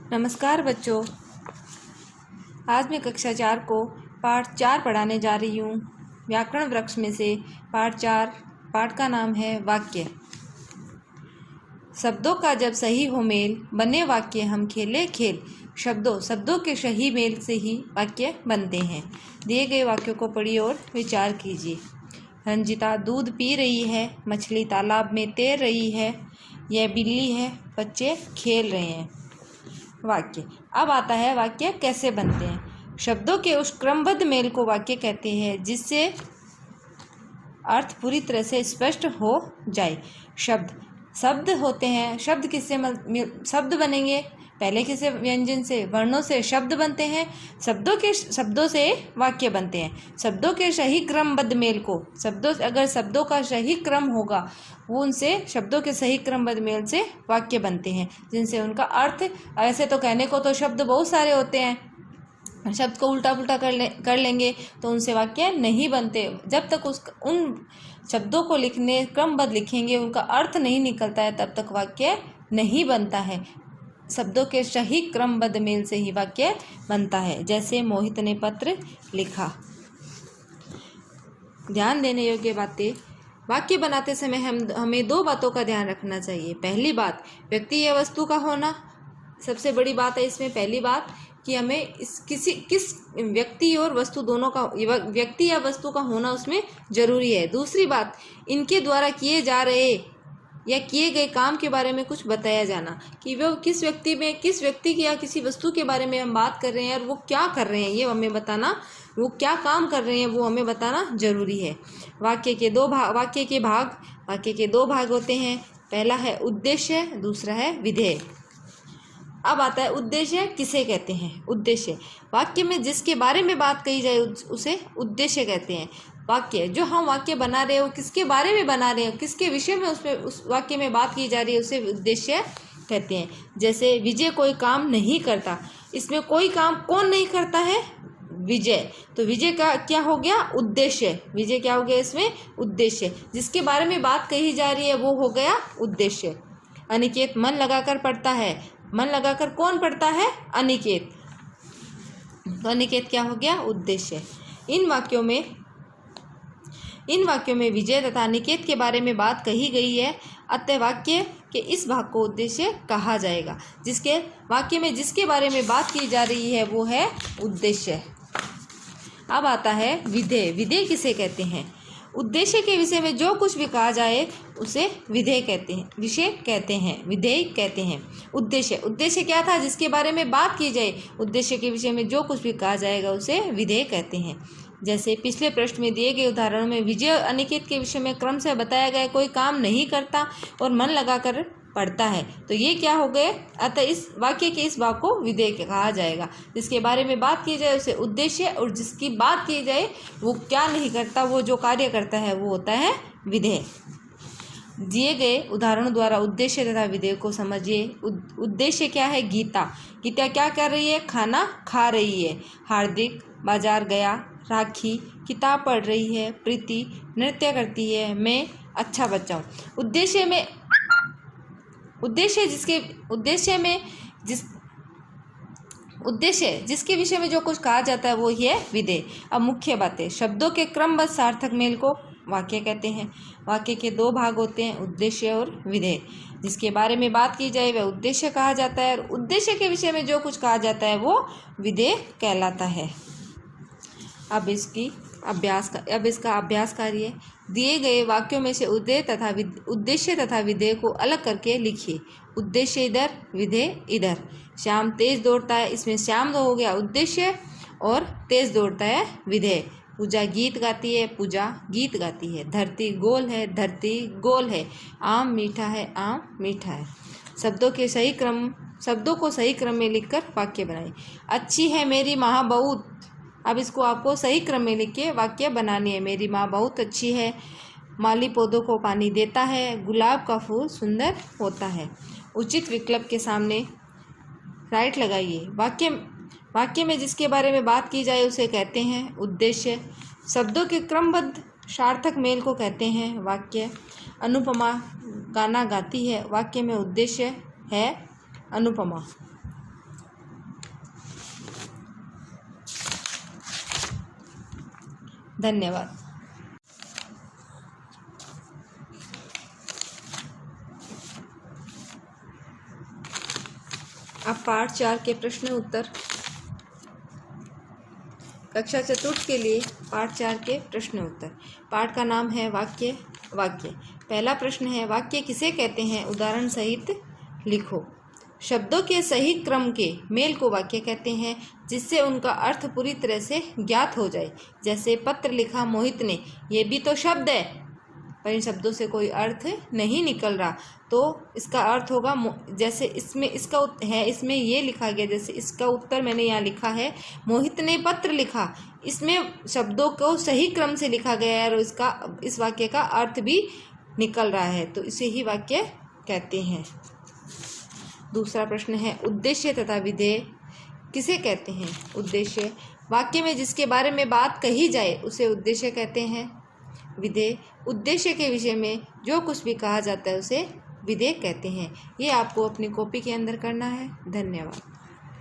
नमस्कार बच्चों, आज मैं कक्षा 4 को पाठ 4 पढ़ाने जा रही हूँ। व्याकरण वृक्ष में से पाठ 4, पाठ का नाम है वाक्य। शब्दों का जब सही हो मेल, बने वाक्य हम खेले खेल। शब्दों के सही मेल से ही वाक्य बनते हैं। दिए गए वाक्यों को पढ़िए और विचार कीजिए। रंजिता दूध पी रही है, मछली तालाब में तैर रही है, यह बिल्ली है, बच्चे खेल रहे हैं। वाक्य। अब आता है वाक्य कैसे बनते हैं। शब्दों के उस क्रमबद्ध मेल को वाक्य कहते हैं जिससे अर्थ पूरी तरह से स्पष्ट हो जाए। शब्द होते हैं। शब्द किससे शब्द बनेंगे? पहले किसे? व्यंजन से, वर्णों से शब्द बनते हैं। शब्दों से वाक्य बनते हैं। शब्दों के सही क्रमबद्ध मेल को, अगर शब्दों का सही क्रम होगा, वो उनसे शब्दों के सही क्रमबद्ध मेल से वाक्य बनते हैं, जिनसे उनका अर्थ, ऐसे तो कहने को तो शब्द बहुत सारे होते हैं, शब्द को उल्टा पुल्टा कर लेंगे तो उनसे वाक्य नहीं बनते। जब तक उन शब्दों को क्रमबद्ध लिखेंगे, उनका अर्थ नहीं निकलता है, तब तक वाक्य नहीं बनता है। शब्दों के सही क्रमबद्ध मेल से ही वाक्य बनता है। जैसे मोहित ने पत्र लिखा। ध्यान देने योग्य बातें। वाक्य बनाते समय हमें 2 बातों का ध्यान रखना चाहिए। पहली बात, व्यक्ति या वस्तु का होना सबसे बड़ी बात है इसमें। पहली बात कि हमें किस व्यक्ति और वस्तु दोनों का, व्यक्ति या वस्तु का होना उसमें जरूरी है। दूसरी बात, इनके द्वारा किए जा रहे या किए गए काम के बारे में कुछ बताया जाना, कि वो किस व्यक्ति की या किसी वस्तु के बारे में हम बात कर रहे हैं और वो क्या कर रहे हैं, ये हमें बताना, वो क्या काम कर रहे हैं वो हमें बताना जरूरी है। वाक्य के दो भाग होते हैं। पहला है उद्देश्य, दूसरा है विधेय। अब आता है उद्देश्य किसे कहते हैं। उद्देश्य, वाक्य में जिसके बारे में बात कही जाए उसे उद्देश्य कहते हैं। वाक्य, जो हम वाक्य बना रहे हो, किसके बारे में बना रहे हो, किसके विषय में उस वाक्य में बात की जा रही है, उसे उद्देश्य कहते हैं। जैसे विजय कोई काम नहीं करता, इसमें कोई काम कौन नहीं करता है? विजय। तो विजय का क्या हो गया? उद्देश्य। विजय क्या हो गया इसमें? उद्देश्य। जिसके बारे में बात कही जा रही है वो हो गया उद्देश्य। अनिकेत मन लगाकर पढ़ता है। मन लगाकर कौन पढ़ता है? अनिकेत। तो अनिकेत क्या हो गया? उद्देश्य। इन वाक्यों में विजय तथा अनिकेत के बारे में बात कही गई है, अतः वाक्य के इस भाग को उद्देश्य कहा जाएगा। वाक्य में जिसके बारे में बात की जा रही है वो है उद्देश्य। अब आता है विधेय। विधेय किसे कहते हैं? उद्देश्य के विषय में जो कुछ भी कहा जाए उसे विधेय कहते हैं, विषय कहते हैं, विधेय कहते हैं। उद्देश्य क्या था? जिसके बारे में बात की जाए, उद्देश्य के विषय में जो कुछ भी कहा जाएगा उसे विधेय कहते हैं। जैसे पिछले प्रश्न में दिए गए उदाहरणों में विजय और अनिकेत के विषय में क्रम से बताया गया कोई काम नहीं करता और मन लगाकर पढ़ता है, तो ये क्या हो गए? अतः इस वाक्य के इस भाग को विधेय कहा जाएगा। जिसके बारे में बात की जाए उसे उद्देश्य, और जिसकी बात की जाए वो क्या नहीं करता, वो जो कार्य करता है वो होता है विधेय। दिए गए उदाहरणों द्वारा उद्देश्य तथा विधेय को समझिए। उद्देश्य क्या है? गीता क्या कर रही है? खाना खा रही है। हार्दिक बाजार गया। राखी किताब पढ़ रही है। प्रीति नृत्य करती है। मैं अच्छा बच्चा हूँ। उद्देश्य जिसके विषय में जो कुछ कहा जाता है वो ही है विधेय। अब मुख्य बातें। शब्दों के क्रमबद्ध सार्थक मेल को वाक्य कहते हैं। वाक्य के 2 भाग होते हैं, उद्देश्य और विधेय। जिसके बारे में बात की जाए वह उद्देश्य कहा जाता है, और उद्देश्य के विषय में जो कुछ कहा जाता है वो विधेय कहलाता है। अब इसका अभ्यास करिए। दिए गए वाक्यों में से उद्देश्य तथा विधेय को अलग करके लिखिए। उद्देश्य इधर, विधेय इधर। श्याम तेज दौड़ता है, इसमें श्याम हो गया उद्देश्य और तेज दौड़ता है विधेय। पूजा गीत गाती है, पूजा गीत गाती है। धरती गोल है, धरती गोल है। आम मीठा है, आम मीठा है। शब्दों को सही क्रम में लिखकर वाक्य बनाइए। अच्छी है मेरी माँ बहुत। अब इसको आपको सही क्रम में लिख के वाक्य बनानी है। मेरी माँ बहुत अच्छी है। माली पौधों को पानी देता है। गुलाब का फूल सुंदर होता है। उचित विकल्प के सामने राइट लगाइए। वाक्य में जिसके बारे में बात की जाए उसे कहते हैं उद्देश्य। शब्दों के क्रमबद्ध सार्थक मेल को कहते हैं वाक्य। अनुपमा गाना गाती है। वाक्य में उद्देश्य है अनुपमा। धन्यवाद। अब पाठ 4 के प्रश्न उत्तर। कक्षा चतुर्थ के लिए पाठ 4 के प्रश्न उत्तर। पाठ का नाम है वाक्य। पहला प्रश्न है, वाक्य किसे कहते हैं? उदाहरण सहित लिखो। शब्दों के सही क्रम के मेल को वाक्य कहते हैं, जिससे उनका अर्थ पूरी तरह से ज्ञात हो जाए। जैसे पत्र लिखा मोहित ने, ये भी तो शब्द है, पर इन शब्दों से कोई अर्थ नहीं निकल रहा, तो इसका अर्थ होगा जैसे इसमें इसमें ये लिखा गया, जैसे इसका उत्तर मैंने यहाँ लिखा है, मोहित ने पत्र लिखा। इसमें शब्दों को सही क्रम से लिखा गया है और इस वाक्य का अर्थ भी निकल रहा है, तो इसे ही वाक्य कहते हैं। दूसरा प्रश्न है, उद्देश्य तथा विधेय किसे कहते हैं? उद्देश्य, वाक्य में जिसके बारे में बात कही जाए उसे उद्देश्य कहते हैं। विधेय, उद्देश्य के विषय में जो कुछ भी कहा जाता है उसे विधेय कहते हैं। ये आपको अपनी कॉपी के अंदर करना है। धन्यवाद।